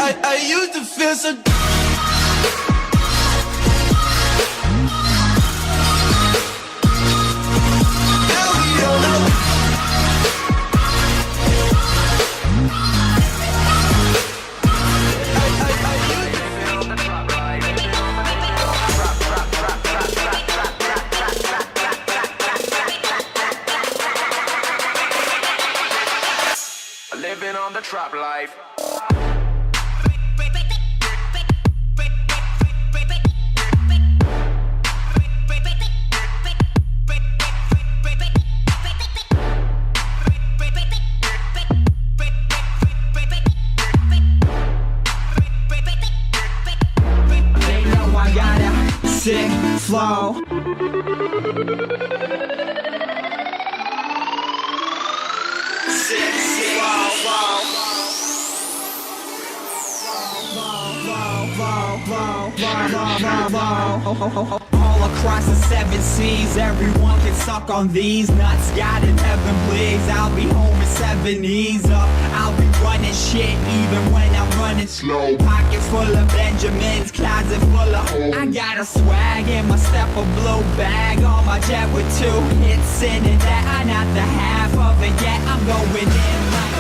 I used to feel so. Living on the trap life. They know I got a sick flow. All across the 7 seas, everyone can suck on these nuts. Got it, heaven bleeds. I'll be home in 7 E's up. I'll be running shit even when I'm running slow. Pockets full of Benjamins, closet full of holes. I got a swag in my step, a blue bag on my jet with 2 hits in it. That I'm not the half of it yet. I'm going in like.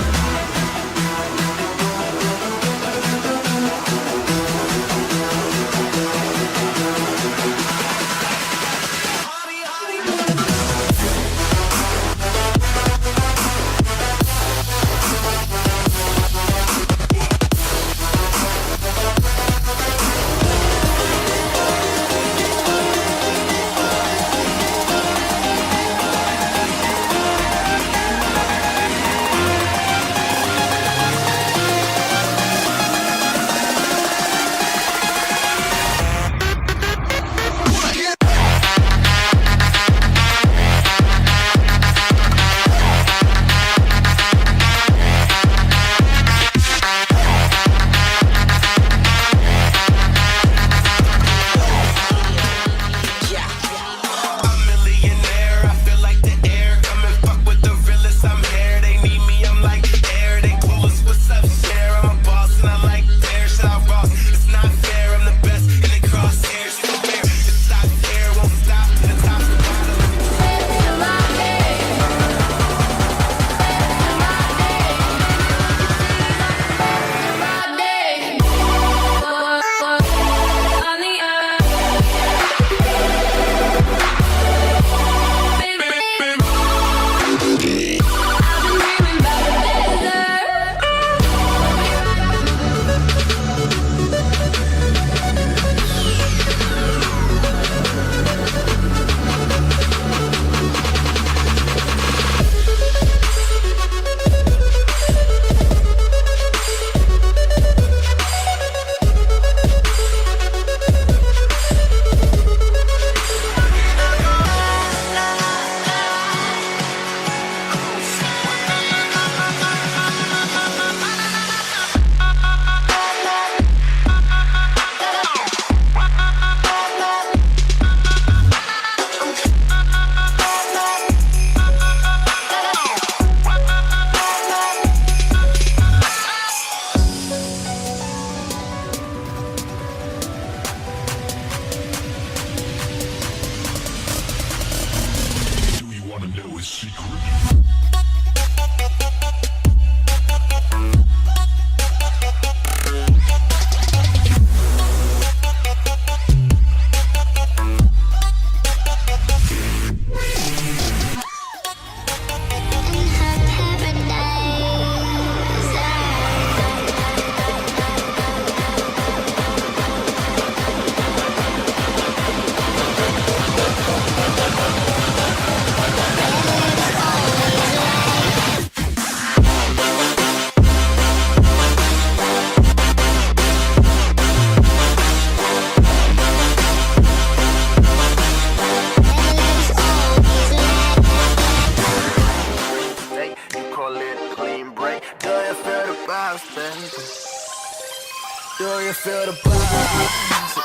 Do you feel the vibes?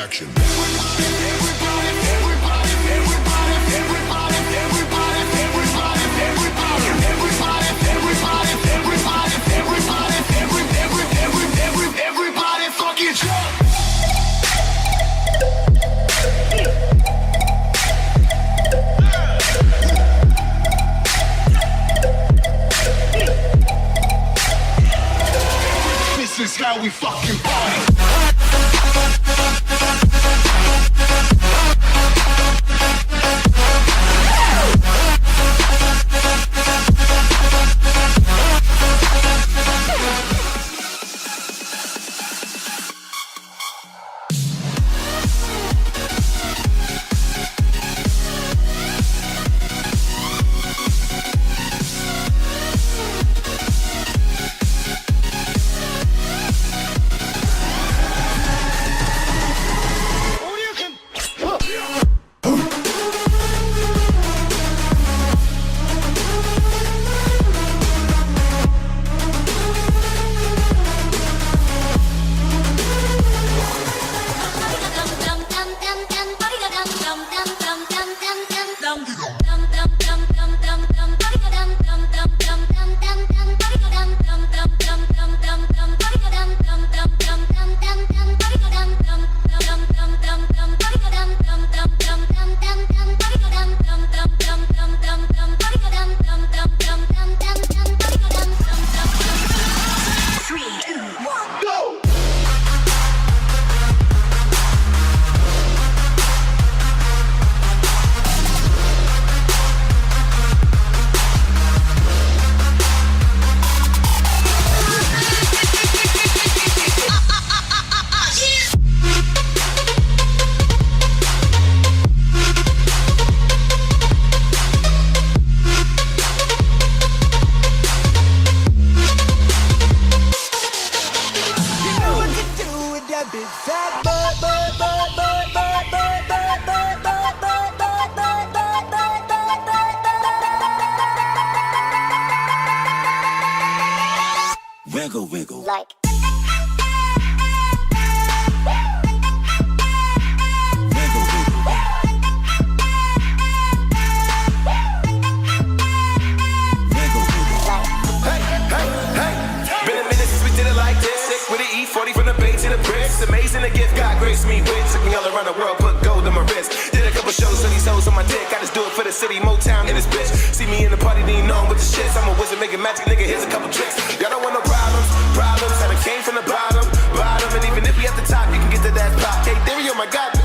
action. Everybody fucking jump! This is how we fucking party. Wiggle, wiggle. Like. Wiggle, wiggle. Wiggle, wiggle. Hey, hey, hey. Been a minute since we did it like this. Sick with the E40 from the Bay to the bricks. Amazing the gift God graced me with. Took me all around the world, put gold on my wrist. Did a couple shows, so these hoes on my dick. I just do it for the city, Motown in this bitch. See me in the party, then you know I'm with the shits. I'm a wizard making magic, nigga. Here's a couple tricks. Y'all don't want no problems. Had I came from the bottom. And even if we at the top, you can get to that pop. Hey, theory, oh my God.